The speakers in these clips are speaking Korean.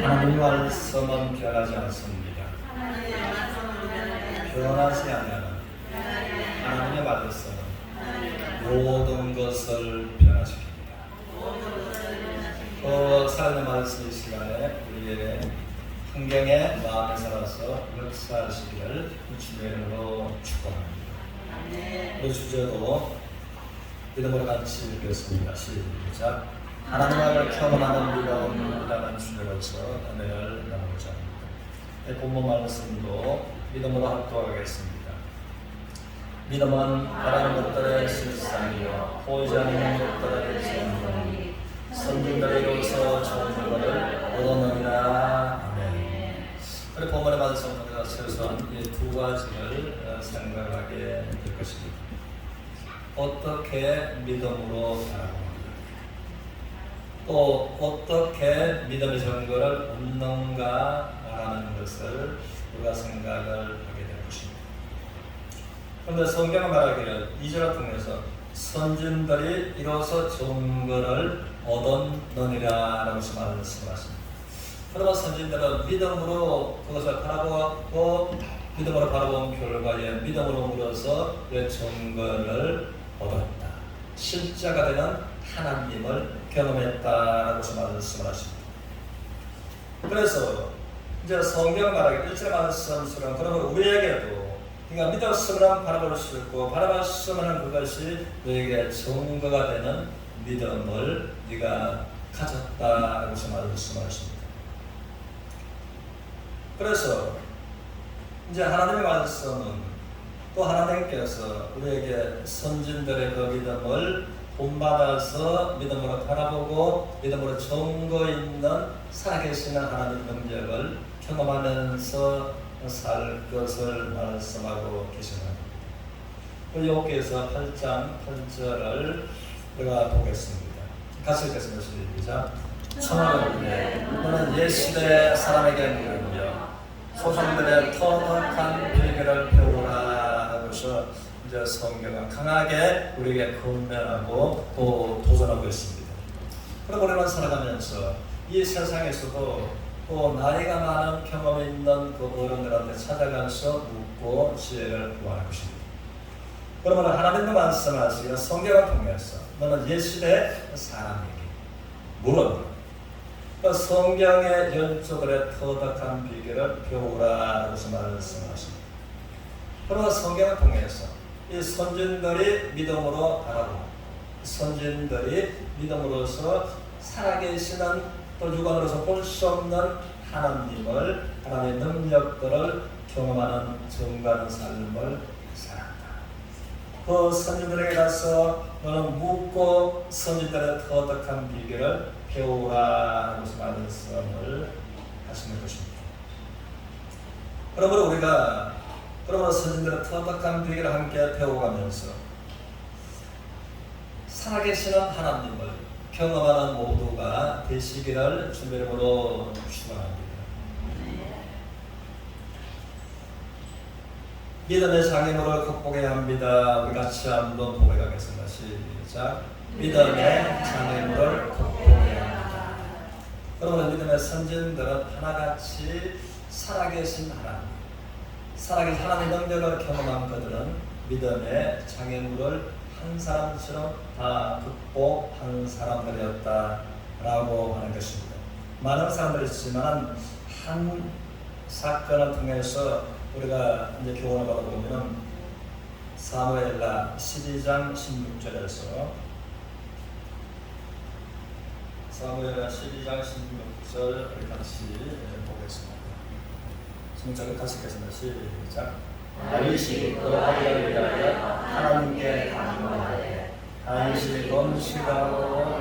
하나님의 말씀은 변하지 않습니다. 변하지 않는 하나님의 말씀은 모든 것을 변화시킵니다. 살아있는 말씀 이 시간에 우리의 환경에 마음에 살아서 역사하시기를 주님의 이름으로 축복합니다. 우리 주제도 믿음으로 같이 읽겠습니다. 시작. 하나님을 경험하는 믿음이라는 주제로서 은혜를 나누고자 합니다. 본문 말씀도 믿음으로 합독하겠습니다. 믿음은 바라는 것들의 실상이요 보이지 않는 것들의 증거니 선진들이 이루어서 좋은 것을 얻어내리라. 아멘. 우리 본문의 말씀 우리가 최소한 이 두 가지를 생각하게 될 것입니다. 어떻게 믿음으로 바라봅니까? 또 어떻게 믿음의 증거를 얻는가라는 것을 우리가 생각을 하게 될 것입니다. 그런데 성경은 말하기를 2절을 통해서 선진들이 이로써 증거를 얻었느니라 라고 말씀하십니다. 그러면 선진들은 믿음으로 그것을 바라보았고 믿음으로 바라본 결과에 믿음으로 물어서 그 증거를 얻었다. 실제가 되는 하나님을 경험했다라고 말씀하십니다. 그래서 이제 성경 말하기 1절 말씀처럼 그러면 우리에게도 네가 믿었으면 바라볼 수 있고 바라봤으면 그것이 너에게 증거가 되는 믿음을 네가 가졌다라고 말씀하십니다. 그래서 이제 하나님의 말씀은 또 하나님께서 우리에게 선진들의 그 믿음을 본받아서 믿음으로 바라보고 믿음으로 증거 있는 살아계시는 하나님 능력을 경험하면서 살 것을 말씀하고 계십니다. 여기에서 8장 8절을 우리가 보겠습니다. 같이 읽겠습니다. 시작. 청하건대 너는 옛시대 사람에게 물으며 소상들의 터득한 비결을 배우라 하고서 이제 성경은 강하게 우리에게 권면하고 또 도전하고 있습니다. 그럼 우리는 살아가면서 이 세상에서도 또 나이가 많은 경험이 있는 그 어른들한테 찾아가서 묻고 지혜를 구하는 것입니다. 그러면 하나님의 말씀하시기를 성경을 통해서 너는 옛시대 사람에게 물어보라. 그 성경의 연초들의 터득한 비결을 배우라라고 말씀하십니다. 그러나 성경을 통해서 이 선진들이 믿음으로 바라보고 선진들이 믿음으로서 살아계시는 또 육안으로서 볼 수 없는 하나님의 능력들을 경험하는 증거하는 삶을 살았다. 그 선진들에게 가서 너는 묻고 선진들의 터득한 비결을 배우라라고 말씀을 하시는 것입니다. 그러므로 우리가 선진들의 터득한 비결을 함께 배워가면서 살아계시는 하나님을 경험하는 모두가 되시기를 주님의 이름으로 축원합니다. 믿음의 장애물을 극복해야 합니다. 우리 같이 한번 고백하겠습니다. 시작. 믿음의 장애물을 극복해야 합니다. 여러분, 믿음의 선진들은 하나같이 살아계신 하나님, 살아계신 하나님의 능력을 경험한 그들은 믿음의 장애물을 한 사람처럼 다 극복한 사람들이었다라고 하는 것입니다. 많은 사람들이 있지만 한 사건을 통해서 우리가 이제 교훈을 받아보면 사무엘하 12장 16절에서 사무엘하 12장 16절 같이 보겠습니다. 16절 같이 읽겠습니다. 시작. 다윗이 그 아이를 위하여 하나님께 간구하되 다윗이 금식하고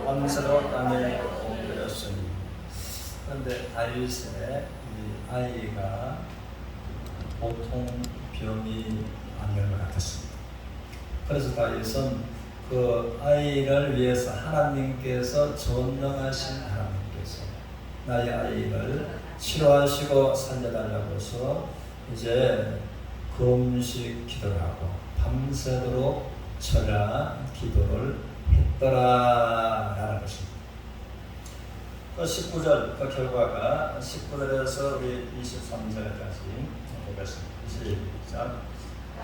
밤새도록 땅에 엎드렸으니. 그런데 다윗의 이 아이가 보통 병이 아닌 것 같았습니다. 그래서 다윗은 그 아이를 위해서 하나님께서 전능하신 하나님께서 나의 아이를 치료하시고 살려달라고 해서 이제 금식 기도를 하고 밤새도록 철야 기도를 했더라라는 것입니다. 그 19절 그 결과가 19절에서 우리 23절까지 보겠습니다. 시작.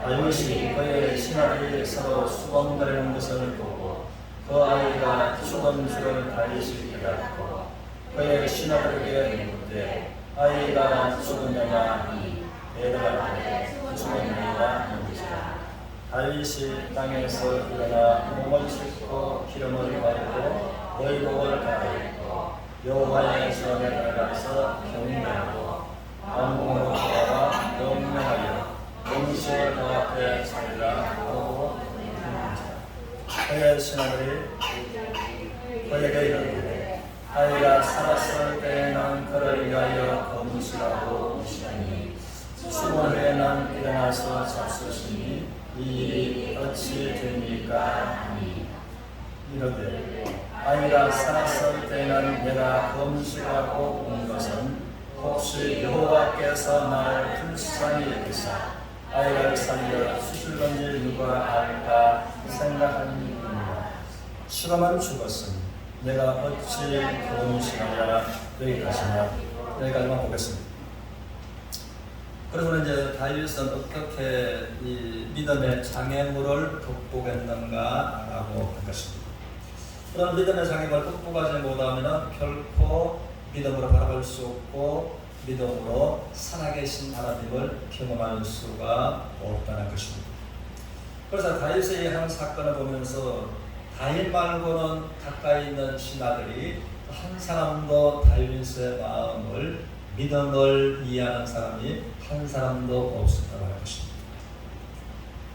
다윗이 그의 신하들이 서로 수범거리는 것을 보고 그 아이가 죽은 줄을 다윗이 깨닫고 그의 신하들에게 묻되 아이가 죽었느냐 대답하되 죽었느냐 묻지라. 다윗이 땅에서 일어나 몸을 씻고 기름을 바르고 의복을 갈아입고 여호와의 전에 들어가서 경배하고 왕궁으로 돌아와 명령하여 음식을 그 앞에 차리라 하고 그의 신하들이 그에게 이르되 아이가 살았을 때에는 그를 위하여 금식하고 우시더니 죽은 후에는 일어나서 잡수시니 이 일이 어찌 됩니까? 하니 이르되 아이가 살았을 때는 내가 금식하고 온 것은 혹시 여호와께서 나를 불쌍히 여기사 아이를 살려 주실런지 누가 알까 생각하니라. 죽으면 죽었으니 내가 어찌 금식하랴. 여기까지만 보겠습니다. 그래서 이제 다윗은 어떻게 이 믿음의 장애물을 극복했는가라고 할 것입니다. 그런 믿음의 장애물을 극복하지 못하면 결코 믿음으로 바라볼 수 없고 믿음으로 살아계신 하나님을 경험할 수가 없다는 것입니다. 그래서 다윗의 한 사건을 보면서 다윗 말고는 가까이 있는 신하들이 한 사람도 다윗의 마음을 믿음을 이해하는 사람이 한 사람도 없었다고 할 것입니다.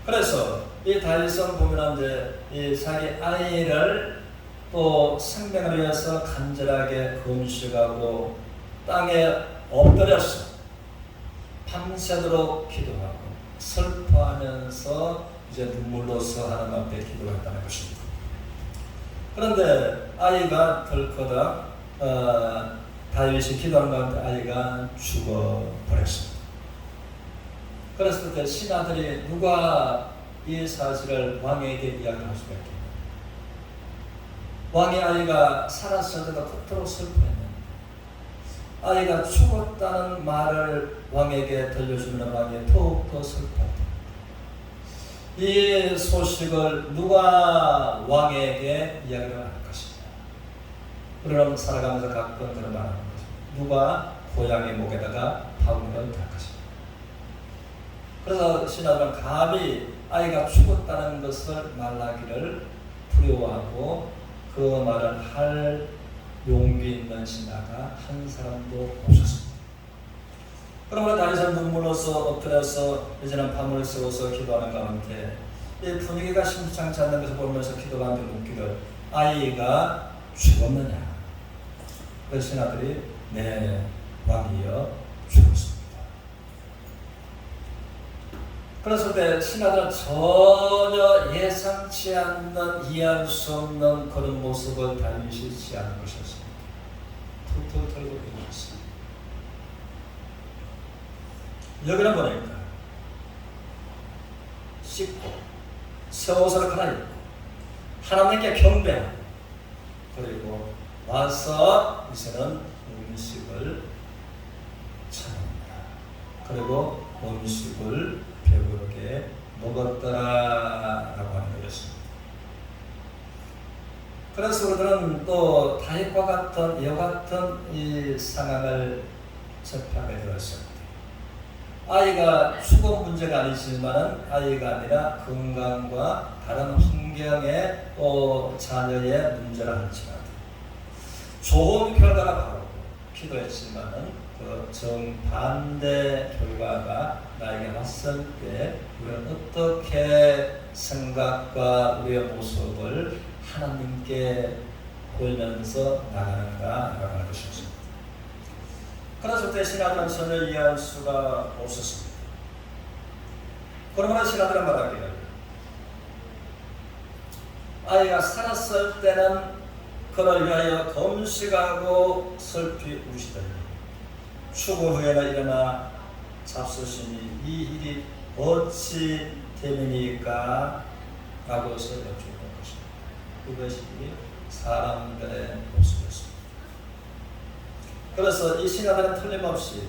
그래서 이 다윗은 보면 이제 이 자기 아이를 또 생명을 위해서 간절하게 금식하고 땅에 엎드려서 밤새도록 기도하고 슬퍼하면서 이제 눈물로서 하나님 앞에 기도했다는 것입니다. 그런데 아이가 덜커덕 다윗이 기도하는 가운데 아이가 죽어버렸습니다. 그랬을 때 신하들이 누가 이 사실을 왕에게 이야기할 수가 있겠냐. 왕의 아이가 살았을 때도 그토록 슬퍼했는데 아이가 죽었다는 말을 왕에게 들려주면 왕이 더욱더 슬펐다. 이 소식을 누가 왕에게 이야기를 할 것이냐. 우리는 살아가면서 가끔 그런 말 하는 거죠. 누가 고양이 목에다가 바구니를 달 것이냐. 그래서 신하들은 감히 아이가 죽었다는 것을 말하기를 두려워하고 그 말을 할 용기 있는 신하가 한 사람도 없었습니다. 그러므로 다윗은 눈물로서 엎드려서 이제는 밤을 새워서 기도하는 가운데 이 분위기가 심상치 않는 것을 보면서 기도하는데 묻기를 아이가 죽었느냐. 그 신하들이 네 왕이여 죽었습니다. 그랬을 때 신하들은 전혀 예상치 않는 이해할 수 없는 그런 모습을 다윗이 취하는 것이었습니다. 툴툴 털고 있었습니다. 여기는 보니까 씻고 새 옷을 갈아입고 하나님께 경배하고 그리고 와서 이제는 음식을 차립니다. 그리고 음식을 배부르게 먹었더라라고 하는 것입니다. 그래서 우리들은 또 다윗과 같은 이와 같은 이 상황을 접하게 되었습니다. 아이가 죽은 문제가 아니지만 아이가 아니라 건강과 다른 환경의 자녀의 문제라 할지라도 좋은 결과가 바로 기도했지만은 그 정반대 결과가 나에게 왔을 때 우리는 어떻게 생각과 우리의 모습을 하나님께 보이면서 나가는가라고 하는 것이었습니다. 그래서 때 신하들은 전혀 이해할 수가 없었습니다. 그러므로 신하들은 말하기를 아이가 살았을 때는 그를 위하여 금식하고 슬피 우시더니 죽은 후에는 일어나 잡수시니 이 일이 어찌 됨이니까? 라고서 여쭈는 것입니다. 그것이 사람들의 모습이었습니다. 그래서 이 신하들은 틀림없이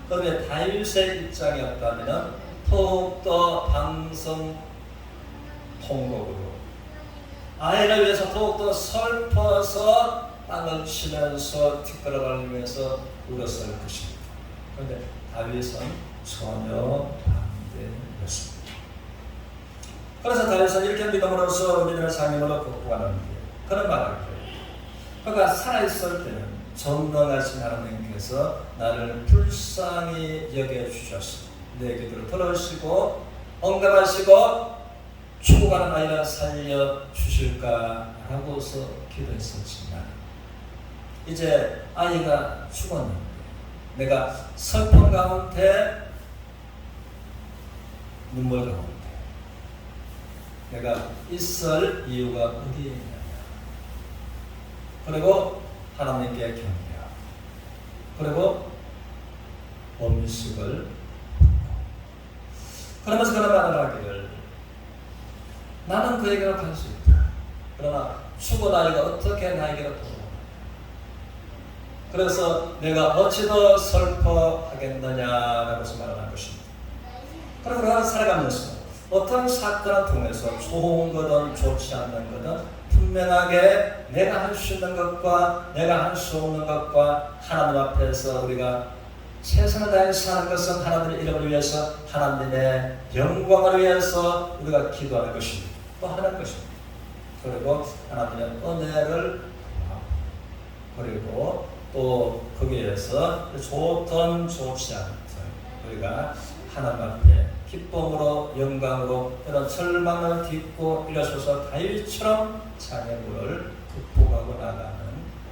그들의 다윗의 입장이었다면 더욱더 방송 통곡으로 아이를 위해서 더욱더 슬퍼서 땅을 치면서 뒷걸음 걸리면서 울었을 것입니다. 그런데 다윗은 전혀 반대였습니다. 그래서 다윗은 이렇게 믿음으로써 믿음의 장애물로 극복하는 그런 말을 해요. 그가 살아있을 때는 전능하신 하나님께서 나를 불쌍히 여겨주셨어. 내 기도를 들으시고 응답하시고 죽어가는 아이를 살려주실까 하고서 기도했었지만 이제 아이가 죽었는데 내가 슬픔 가운데 눈물 가운데 내가 있을 이유가 어디에 있느냐. 그리고 하나님께 경배하고 그리고 음식을 그러면서 그런 말을 하기를 나는 그에게로 갈 수 있다. 그러나 죽은 아이가 어떻게 나에게로 돌아오나. 그래서 내가 어찌 더 슬퍼하겠느냐라고 말을 한 것입니다. 그래서 그가 살아가면서 어떤 사건을 통해서 좋은 거든 좋지 않는 거든 분명하게 내가 할 수 있는 것과 내가 할 수 없는 것과 하나님 앞에서 우리가 최선을 다해서 사는 것은 하나님의 이름을 위해서 하나님의 영광을 위해서 우리가 기도하는 것입니다. 또 하는 것입니다. 그리고 하나님의 은혜를 그리고 또 거기에서 좋든 좋지 않든 우리가 하나님 앞에 기쁨으로 영광으로 이런 절망을 딛고 일어서서 다윗처럼 장애물을 극복하고 나가는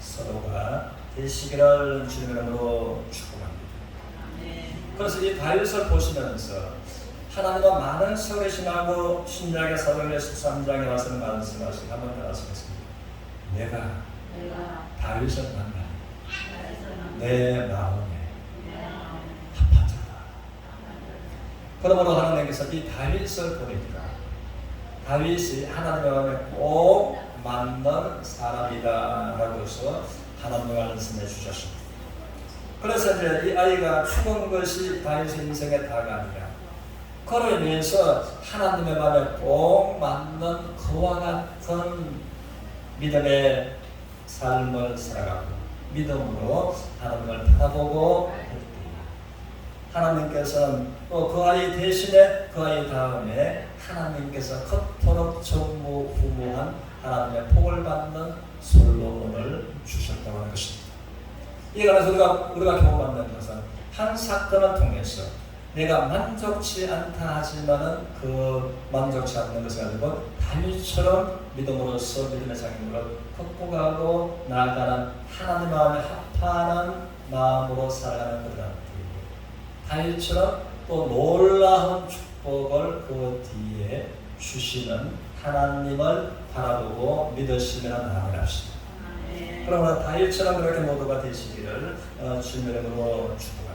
서로가 되시기를 주님의 이름으로 축복합니다. 그래서 이 다윗을 보시면서 하나님과 많은 세월이 지나고 신약의 사도행전 13장에 와서는 말씀하시고 한번 따라하시겠습니다. 내가 다윗을 만나 내 마음에 합한 자다. 그러므로 하나님께서 이 다윗을 보니까 다윗이 하나님의 마음에 꼭 맞는 사람이다 라고서 하나님의 말씀해 주셨습니다. 그래서 이제 이 아이가 죽은 것이 다윗의 인생의 다가 아니라 그로 인해서 하나님의 마음에 꼭 맞는 그와 같은 믿음의 삶을 살아가고 믿음으로 하나님을 바라보고 하나님께서는 또 그 아이 대신에 그 아이 다음에 하나님께서 그토록 전무후무한 하나님의 복을 받는 솔로몬을 주셨다고 하는 것입니다. 이에 관해서 우리가 경험받는 것은 한 사건을 통해서 내가 만족치 않다 하지만은 그 만족치 않는 것을 가지고 다윗처럼 믿음으로써 믿음의 장애물을 극복하고 나아가는 하나님 마음에 합하는 마음으로 살아가는 것이다. 다윗처럼 또 놀라운 축복을 그 뒤에 주시는 하나님을 바라보고 믿으시면 나아갑시다. 그러므로 다윗처럼 그렇게 모두가 되시기를 주님의 이름으로 축복합니다.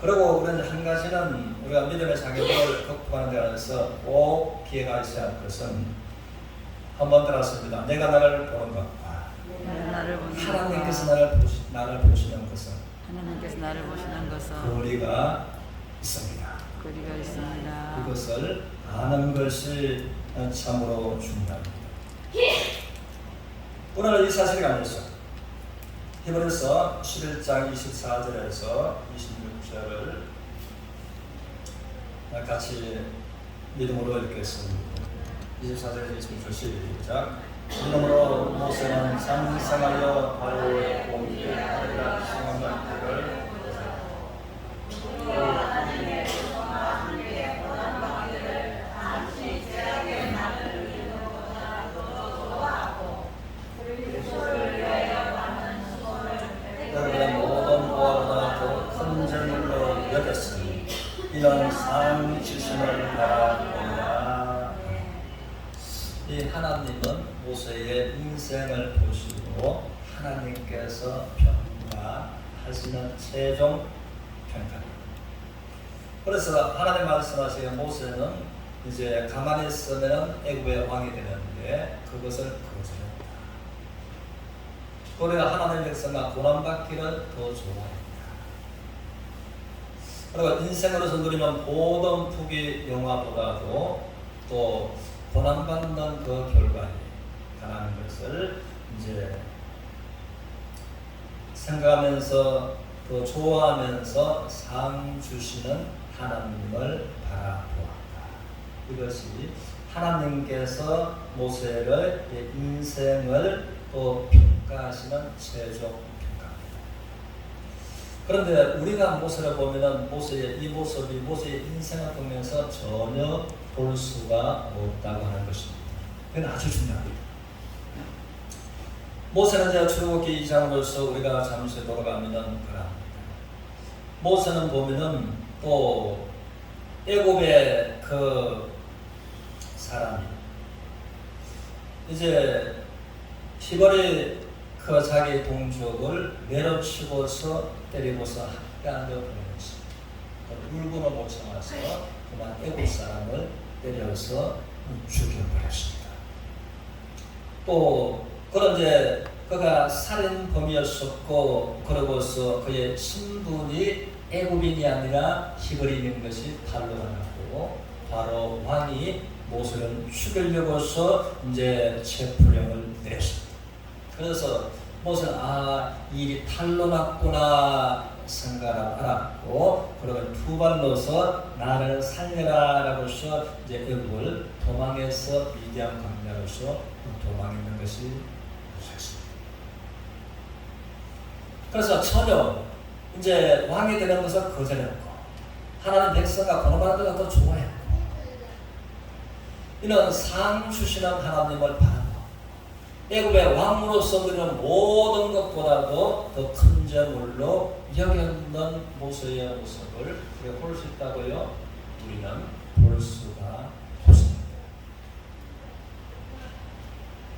그리고 우리는 한 가지는 우리가 믿음의 장애물을 극복하는 데 안에서 꼭 기회가 있어야 할 것은 한번 들었습니다. 내가 나를 보는 것과 하나님께서 나를 보시는 것은 하나님께서 나를 보시는 것은 거리가 있습니다. 거리가 있습니다. 이것을 아는 것이 참으로 중요합니다. 오늘 이 사실이 아니었어. 히브리서 11장 24절에서 26절을 같이 믿음으로 읽겠습니다. 24절에서 26절 시작. 믿음으로 모세는 상상하여 바로의 공의에 하리라 시험한 때를 이런 상 주심을 바라보나. 이 하나님은 모세의 인생을 보시고 하나님께서 평가하시는 최종 평가입니다. 그래서 하나님 말씀하시기에 모세는 이제 가만히 있으면 애굽의 왕이 되는데 그것을 거절했다. 우리가 하나님의 백성과 고난받기를 더 좋아합니다. 그리고 인생으로서 누리는 모든 부귀 영화보다도 또 고난받는 그 결과에 관한 것을 이제 생각하면서 또 좋아하면서 상 주시는 하나님을 바라보았다. 이것이 하나님께서 모세의 인생을 또 평가하시는 최종 평가입니다. 그런데 우리가 모세를 보면은 모세의 이 모습이 모세의 인생을 보면서 전혀 볼 수가 없다고 하는 것입니다. 이건 아주 중요합니다. 모세는 이제 출애굽기 2장으로서 우리가 잠시 돌아가면은 그럽니다. 모세는 보면은 또 애굽의 그 사람이 이제 히브리 그 자기 동족을 내려치고서 때리고서 학대하려 보냈습니다. 울분을 못 참아서 그만 애굽 사람을 때려서 죽여버렸습니다. 또 그런 이제 그가 살인범이었었고 그러고서 그의 신분이 애굽인이 아니라 히브리인인 것이 탄로가 났고 바로 왕이 모세를 죽이려고서 이제 체포령을 내렸습니다. 그래서 모세는 일이 탄로났구나 생각을 알았고 그러면 두 발로서 나를 살려라라고서 이제 애굽을 도망해서 미디안 광야로서 도망했는 것이 모세였습니다. 그래서 전혀 이제 왕이 되는 것을 거절했고 하나님 백성과 고난받는 것을 더 좋아했고 이는 상 주시는 하나님을 바라고 애굽의 왕으로서 누리는 모든 것보다도 더 큰 재물로 여겼던 모세의 모습을 우리가 볼 수 있다고요? 우리는 볼 수가 없습니다.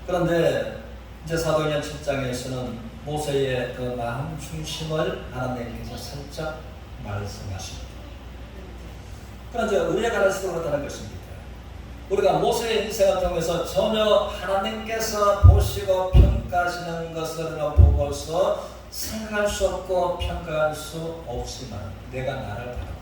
그런데 이제 사도행전 7장에서는 모세의 그 마음 중심을 하나님께서 살짝 말씀하십니다. 그런데 우리의 가르침으로 그렇다는 것입니다. 우리가 모세의 인생을 통해서 전혀 하나님께서 보시고 평가하시는 것을 보고서 생각할 수 없고 평가할 수 없지만 내가 나를 바라봅니다.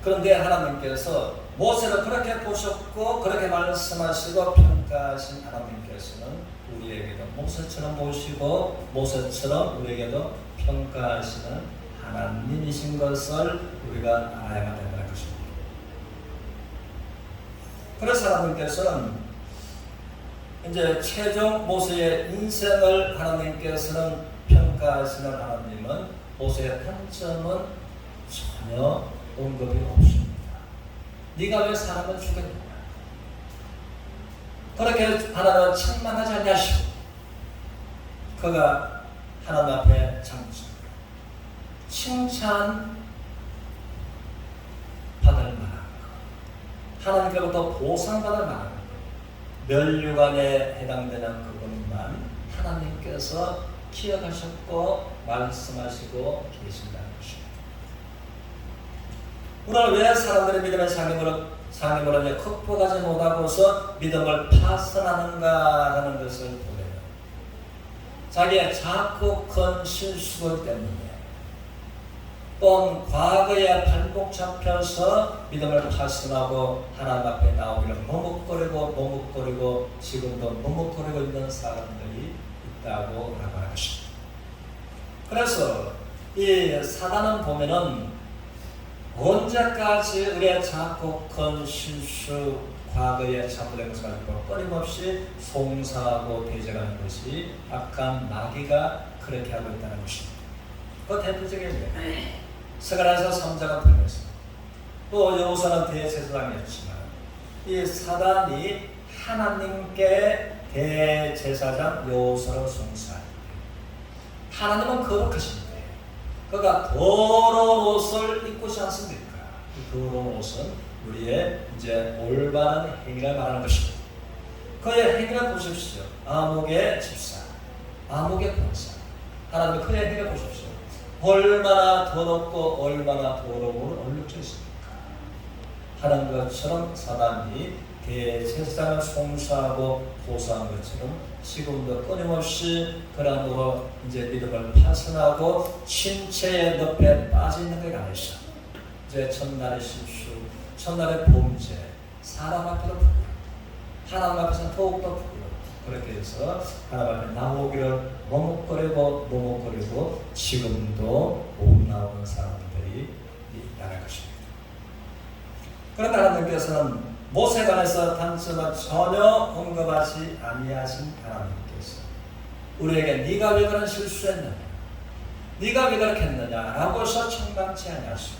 그런데 하나님께서 모세를 그렇게 보셨고 그렇게 말씀하시고 평가하신 하나님께서는 우리에게도 모세처럼 보시고 모세처럼 우리에게도 평가하시는 하나님이신 것을 우리가 알아야 된다는 것입니다. 그래서 하나님께서는 이제 최종 모세의 인생을 하나님께서는 평가하시는 하나님은 모세의 단점은 전혀 언급이 없습니다. 네가 왜 사람을 죽였느냐? 그렇게 하나님을 책망하지 않냐시고 그가 하나님 앞에 장점 칭찬 받을 만한 것 하나님께로부터 보상받을 만한 것 멸류관에 해당되는 그것만 하나님께서 기억하셨고 말씀하시고 계신다는 것입니다. 오늘 왜 사람들이 믿음의 상임으로 극복하지 못하고서 믿음을 파산하는가 하는 것을 보면 자기의 작고 큰 실수들 때문에 또 과거에 발목 잡혀서 믿음을 파산하고 하나님 앞에 나오기를 머뭇거리고 지금도 머뭇거리고 있는 사람들이 있다고 하는 것입니다. 그래서 이 사단은 보면은 언제까지 우리의 작고 큰 실수 과거에 잘못된 것을 가지고 끊임없이 송사하고 대적하는 것이 악한 마귀가 그렇게 하고 있다는 것입니다. 그 대표적인 예 스가랴서 3장은 보냈습니다. 또 여호수아는 대제사장이었지만 이 사단이 하나님께 대제사장 여호수아로 송사합니다. 하나님은 거룩하십니다. 그가 더러운 옷을 입고지 않습니까? 이 더러운 옷은 우리의 이제 올바른 행위를 말하는 것입니다. 그의 행위를 보십시오. 아목의 집사, 아목의 권사. 하나님 그의 행위를 보십시오. 얼마나 더럽고 얼마나 더러움으로 얼룩져 있습니까? 하는 것처럼 사단이 대제사장을 송사하고 보수한 것처럼 지금도 끊임없이 그러므로 이제 믿음을 파손하고 침체의 늪에 빠져 있는 게 아니죠. 이제 첫날의 실수, 첫날의 범죄, 사람 앞에도 부끄러워, 하나님 앞에서 더욱더 부끄러워. 그렇게 해서 하나님 앞에 나오기를 머뭇거리고 지금도 못 나오는 사람들이 있다는 것입니다. 그런데 하나님께서는 모세에 관해서 단점을 전혀 언급하지 아니하신 하나님께서 우리에게 네가 왜 그런 실수했느냐, 네가 왜 그렇게 했느냐라고 해서 청감치 아니하시고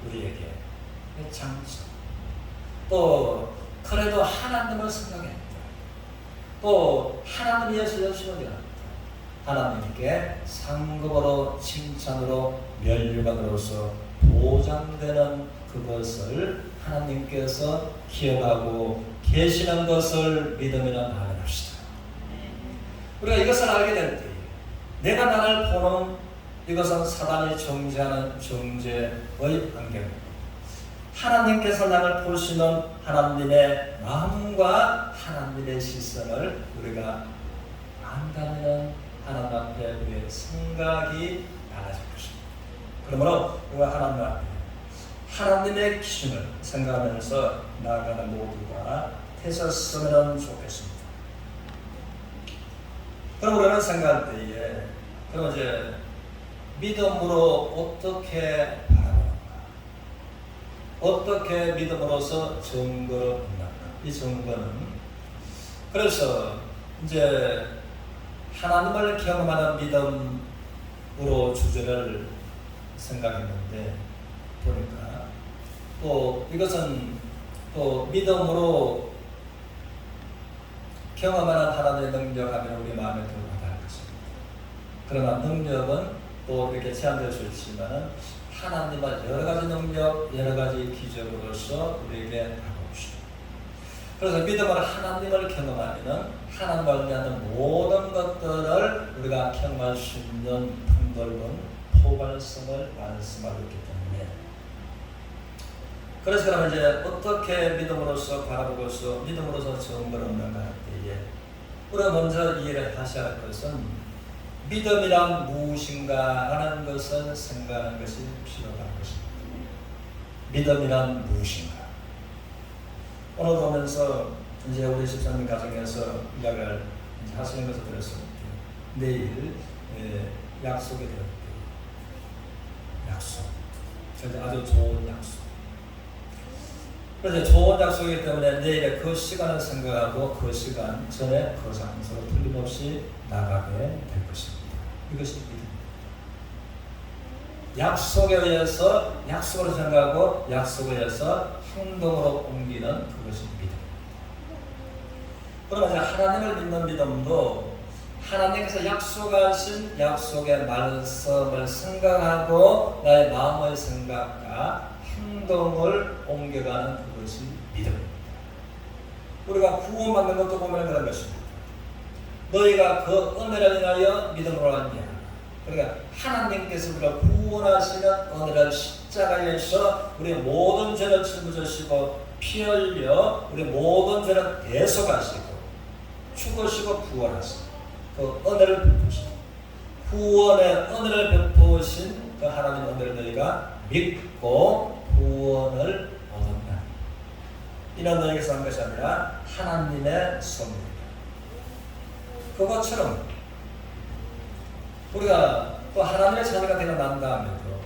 우리에게 장점, 또 그래도 하나님을 생각했다, 또 하나님 위해서 열심히 일한다, 하나님께 상급으로 칭찬으로 면류관으로서 보장되는 그것을 하나님께서 기억하고 계시는 것을 믿으면 아멘합시다. 우리가 이것을 알게 될 때 내가 나를 보는 이것은 사단이 정죄하는 정죄의 안경입니다. 하나님께서 나를 보시는 하나님의 마음과 하나님의 시선을 우리가 안다면 하나님 앞에 우리의 생각이 달라질 것입니다. 그러므로 우리가 하나님 앞에 하나님의 기준을 생각하면서 나아가는 모두가 되셨으면 좋겠습니다. 그럼 우리는 생각할 때에 그럼 이제 믿음으로 어떻게 바라보는가? 어떻게 믿음으로서 증거를 얻는가? 이 증거는 그래서 이제 하나님을 경험하는 믿음으로 주제를 생각했는데 보니까 또 이것은 또 믿음으로 경험하는 하나님의 능력하면 우리 마음에 들고 가다는 것입니다. 그러나 능력은 또 이렇게 제한될 수 있지만 하나님의 여러 가지 능력, 여러 가지 기적으로서 우리에게 다가옵시다. 그래서 믿음으로 하나님을 경험하면 하나님을 위한 모든 것들을 우리가 경험할 수 있는 풍넓은 포괄성을 말씀하고 있기 때문에 그래서 그러면 이제 어떻게 믿음으로서 바라보고서 믿음으로서 증거를 얻는가 할 때에 우리가 먼저 이해를 하셔야 할 것은 믿음이란 무엇인가 하는 것을 생각하는 것이 필요한 것입니다. 믿음이란 무엇인가? 오늘 보면서 이제 우리 집사님 가정에서 이야기를 하시는 것을 들었을 때 내일 약속이 들을 때 약속, 아주 좋은 약속. 그래서 좋은 약속이기 때문에 내일의 그 시간을 생각하고 그 시간 전에 그 장소로 틀림없이 나가게 될 것입니다. 이것이 믿음입니다. 약속에 의해서 약속으로 생각하고 약속에 의해서 행동으로 옮기는 그것이 믿음입니다. 그러면 이제 하나님을 믿는 믿음도 하나님께서 약속하신 약속의 말씀을 생각하고 나의 마음의 생각과 행동을 옮겨가는 그것이 믿음입니다. 우리가 구원받는 것도 보면 그런 것입니다. 너희가 그 은혜를 인하여 믿음으로 왔냐. 그러니까 하나님께서 우리가 구원하시는 은혜를 십자가에서 우리의 모든 죄를 짊어지시고 피 흘려 우리 모든 죄를 대속하시고 죽으시고 부활하시고 그 은혜를 베푸시고 구원의 은혜를 베푸신 그 하나님의 은혜를 너희가 믿고 구원을 얻었다. 이는 너희에게서 한 것이 아니라 하나님의 선물이다. 그것처럼 우리가 또 하나님의 자녀가 되고 난 다음에도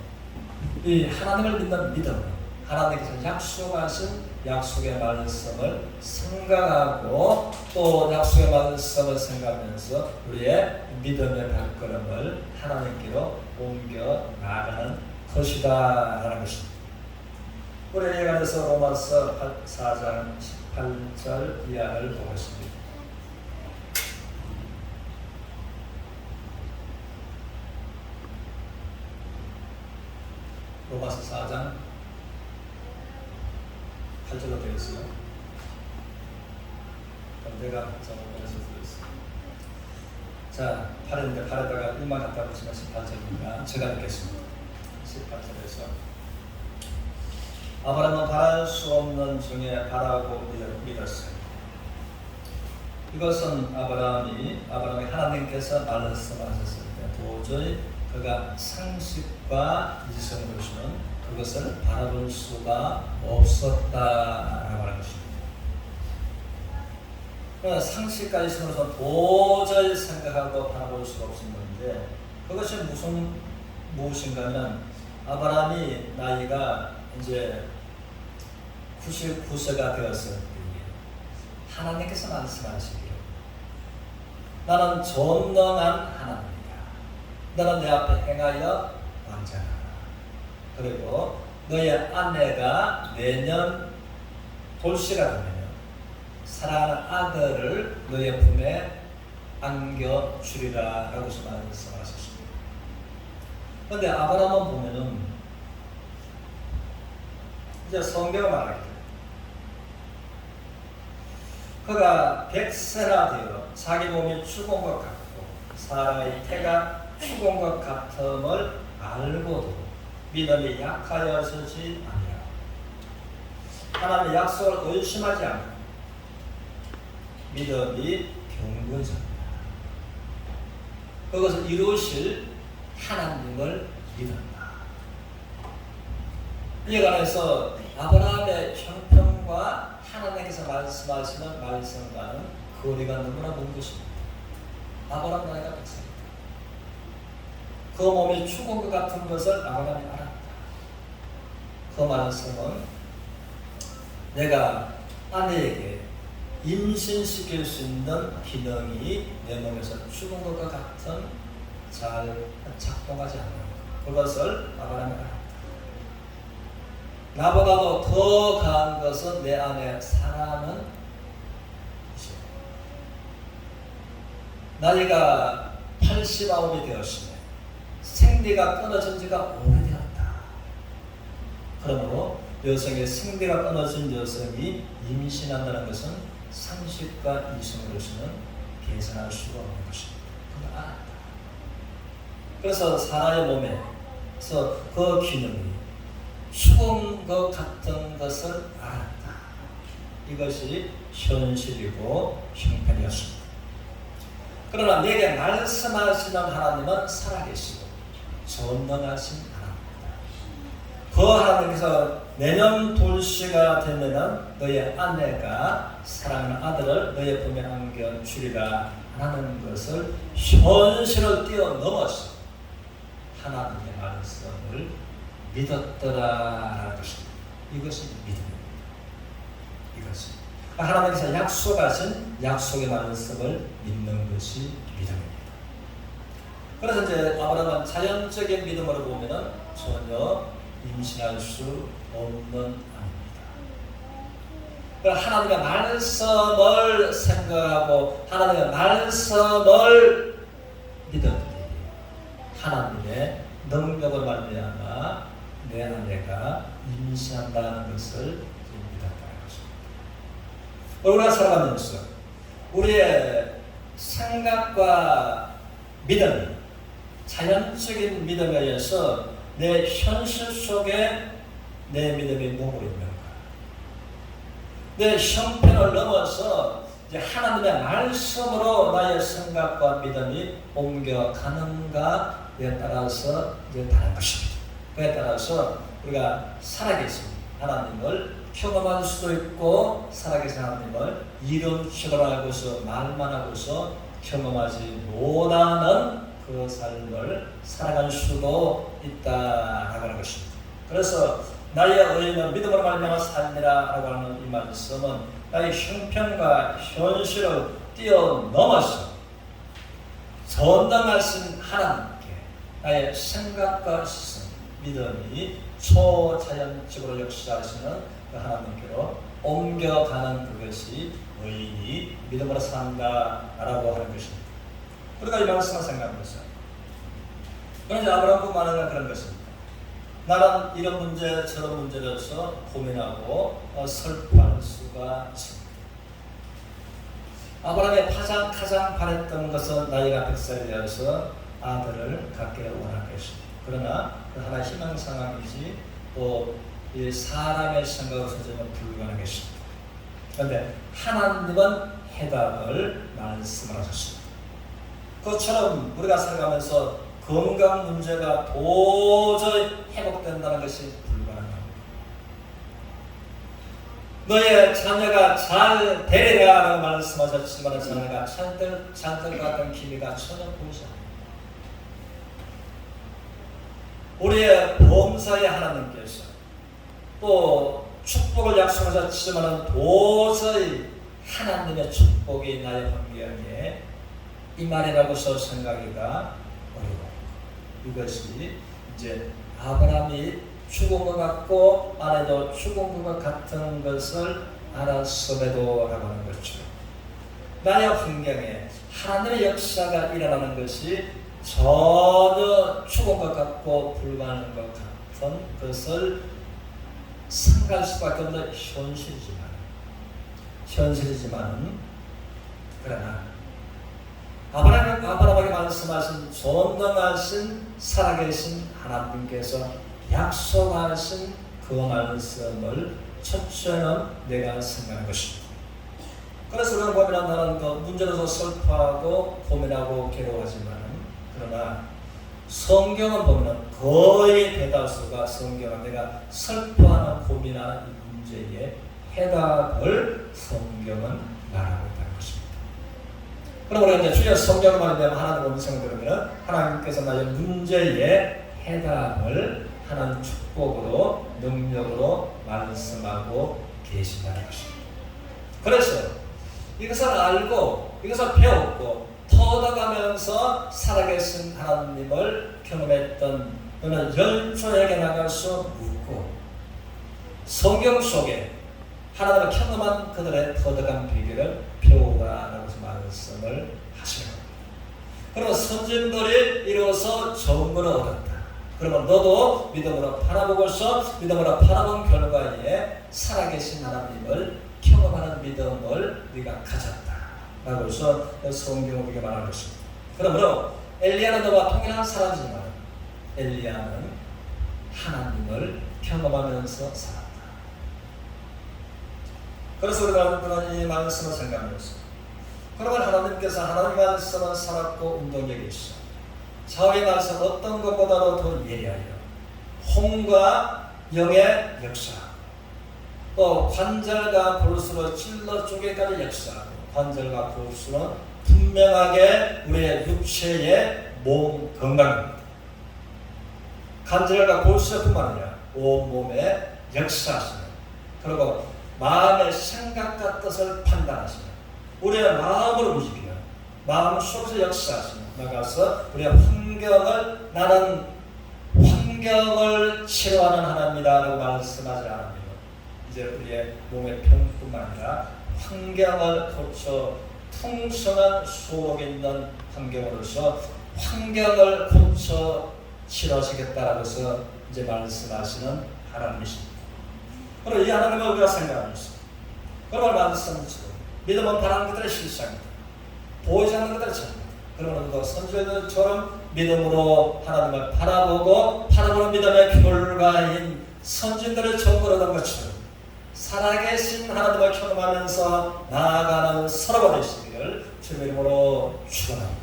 이 하나님을 믿는 믿음, 하나님께서 약속하신 약속의 말씀을 생각하고 또 약속의 말씀을 생각하면서 우리의 믿음의 발걸음을 하나님께로 옮겨 나가는 것이다 라는 것입니다. 우리에 관해서 로마서 4장 18절 이하를 보겠습니다. 로마서 4장 8절로 되어 있어요. 내가 정원에서 들었어요. 자, 8인데 8에다가 1만 갖다 붙이면 18절입니다. 제가 읽겠습니다. 18절에서 아브라함은 바랄 수 없는 중에 바라고 믿었어요. 이것은 아브라함이 하나님께서 말씀하셨을 때 도저히 그가 상식과 이성으로서는 그것을 바라볼 수가 없었다라고 하는 것입니다. 상식과 이성으로서 도저히 생각하고 바라볼 수가 없었는데 그것이 무엇인가 하면 아브라함이 나이가 이제 99세가 되었을 때 하나님께서 말씀하시기를 나는 전능한 하나님이다. 너는 내 앞에 행하여 왕자하라. 그리고 너의 아내가 내년 돌시가 되면 사랑하는 아들을 너의 품에 안겨주리라 라고 말씀하셨습니다. 그런데 아브라함은 보면은 이제 성경을 말하기를 그가 100세나 되어 자기 몸이 죽은 것 같고 사라의 태가 죽은 것 같음을 알고도 믿음이 약하여지지 아니하고 하나님의 약속을 의심하지 않고 믿음이 견고해집니다. 그것을 이루실 하나님을 믿었다. 이에 관해서 아브라함의 형편과 하나님께서 말씀하시는 말씀과는 거리가 너무나 먼 것입니다. 아브라함 나이가 100세입니다. 그 몸이 죽은 것 같은 것을 아브라함이 알았다. 그 말씀은 내가 아내에게 임신시킬 수 있는 기능이 내 몸에서 죽은 것과 같은 잘 작동하지 않는 것. 그것을 아브라함이 알았다. 나보다도 더 강한 것은 내 안에 사랑하는 것이다. 나이가 89이 되었으며 생리가 끊어진 지가 오래되었다. 그러므로 여성의 생리가 끊어진 여성이 임신한다는 것은 상식과 이성으로서는 계산할 수가 없는 것입니다. 그걸 알았다. 그래서 사라의 몸에서 그 기능이 죽은 것 같은 것을 알았다. 이것이 현실이고 형편이었습니다. 그러나 내게 말씀하시는 하나님은 살아계시고 전능하신 하나님입니다. 그 하나님께서 내년 돌시가 되면 너의 아내가 사랑하는 아들을 너의 품에 안겨주리라 하는 것을 현실을 뛰어넘어서 하나님의 말씀을 믿었더라라는 것입니다. 이것이 믿음입니다. 이것은 하나님께서 약속하신 약속의 말씀을 믿는 것이 믿음입니다. 그래서 이제 아브라함은 자연적인 믿음으로 보면은 전혀 임신할 수 없는 아닙니다. 하나님의 말씀을 생각하고 하나님의 말씀을 믿었더니 하나님의 능력을 말미암아 내 아내가 임신한다는 것을 믿었다는 것입니다. 우리가 살아가면서 우리의 생각과 믿음이 자연적인 믿음에 의해서 내 현실 속에 내 믿음이 머물고 있는가, 내 형편을 넘어서 이제 하나님의 말씀으로 나의 생각과 믿음이 옮겨가는가에 따라서 이제 다른 것입니다. 그에 따라서 우리가 살아계신 하나님을 경험할 수도 있고 살아계신 하나님을 이론식으로 알고서 말만 하고서 경험하지 못하는 그 삶을 살아갈 수도 있다라고 하는 것입니다. 그래서 나의 의인은 믿음으로 말미암아 살리라라고 하는 이 말씀은 나의 형편과 현실을 뛰어넘어서 전능하신 하나님께 나의 생각과 시선, 믿음이 초자연적으로 역사하시는 그 하나님께로 옮겨가는 그것이 의인이 믿음으로 산다라고 하는 것입니다. 우리가 이 말씀을 생각해보세요. 그런데 아브라함뿐만 아니라 그런 것입니다. 나는 이런 문제 저런 문제로서 고민하고 슬퍼할 수가 있습니다. 아브라함이 가장 바랬던 것은 나이가 100살이 되어서 아들을 갖기를 원했습니다. 그러나 그 하나의 희망 상황이지 또 이 사람의 생각으로 전혀 불가능한 것입니다. 그런데 하나님은 해답을 말씀을 하셨습니다. 그것처럼 우리가 살아가면서 건강 문제가 도저히 회복된다는 것이 불가능합니다. 너의 자녀가 잘 되리라고 말씀하셨지만 자녀가 잘될 것 같은 기미가 전혀 보이지 않습니다. 우리의 범사의 하나님께서 또 축복을 약속하셨지만 도저히 하나님의 축복이 나의 환경에 이 말이라고서 생각하기가 어려워. 이것이 이제 아브라함이 죽은 것 같고 아내도 죽은 것 같은 것을 알았음에도 라고 하는 거죠. 나의 환경에 하나님의 역사가 일어나는 것이 전혀 죽은 것 같고 불가능한 것 같은 것을 생각할 수밖에 없는 현실이지만 그러나 아브라함에게 말씀하신 전능하신 살아계신 하나님께서 약속하신 그 말씀을 첫째는 내가 생각하는 것입니다. 그래서 우리가 보면 나는 그 문제로서 슬퍼하고 고민하고 괴로워하지만 그러나 성경은 보면 거의 대다수가 성경은 내가 슬퍼하는 고민하는 이 문제의 해답을 성경은 말하고 있다는 것입니다. 그럼 우리가 이제 주의 성경을 말하면 하나님의 음성을 들으면 하나님께서 나의 문제의 해답을 하나님 축복으로 능력으로 말씀하고 계신다는 것입니다. 그래서 이것을 알고 이것을 배웠고 터득하면서 살아계신 하나님을 경험했던 너는 열조에게 나가서 묻고 성경 속에 하나님을 경험한 그들의 터득한 비결을 배우라라고 말씀을 하시는 겁니다. 그러면 선진들이 이로써 정보를 얻었다. 그러면 너도 믿음으로 바라보고서 믿음으로 바라본 결과에 살아계신 하나님을 경험하는 믿음을 네가 가졌다. 라고 해서 성경을 우리가 말하는 것입니다. 그러므로 엘리야는 너와 동일한 사람이지만 엘리야는 하나님을 경험하면서 살았다. 그래서 우리가 이 말씀을 생각하면서 그러면 하나님께서 하나님 말씀은 살았고 운동력이 있어. 좌우의 말씀 어떤 것보다도 더 예리하여 혼과 영의 역사 또 관절과 골수로 찔러 쪼개까지 역사하고 관절과 골수는 분명하게 우리의 육체의 몸 건강입니다. 관절과 골수뿐만 아니라 온몸에 역사하시는 그리고 마음의 생각과 뜻을 판단하시는 우리의 마음을 움직이는 마음 속에서 역사하시는 나가서 우리의 환경을 나는 환경을 치료하는 하나님이라고 말씀하지 않으며 이제 우리의 몸의 병뿐만 아니라 환경을 고쳐 풍성한 수록 있는 환경으로서 환경을 고쳐 치료하시겠다라고 해서 이제 말씀하시는 하나님이십니다. 그리고 이 하나님을 우리가 생각하면서 그걸 말씀처럼 믿음은 바라는 것들의 실상입니다. 보이지 않는 것들의 전입니다. 그러면 그 선지자들처럼 믿음으로 하나님을 바라보고 바라보는 믿음의 결과인 선진들의 정보를 얻은 것처럼 살아계신 하나님을 경험하면서 나아가는 서로가 되시기를 주님의 이름으로 축원합니다.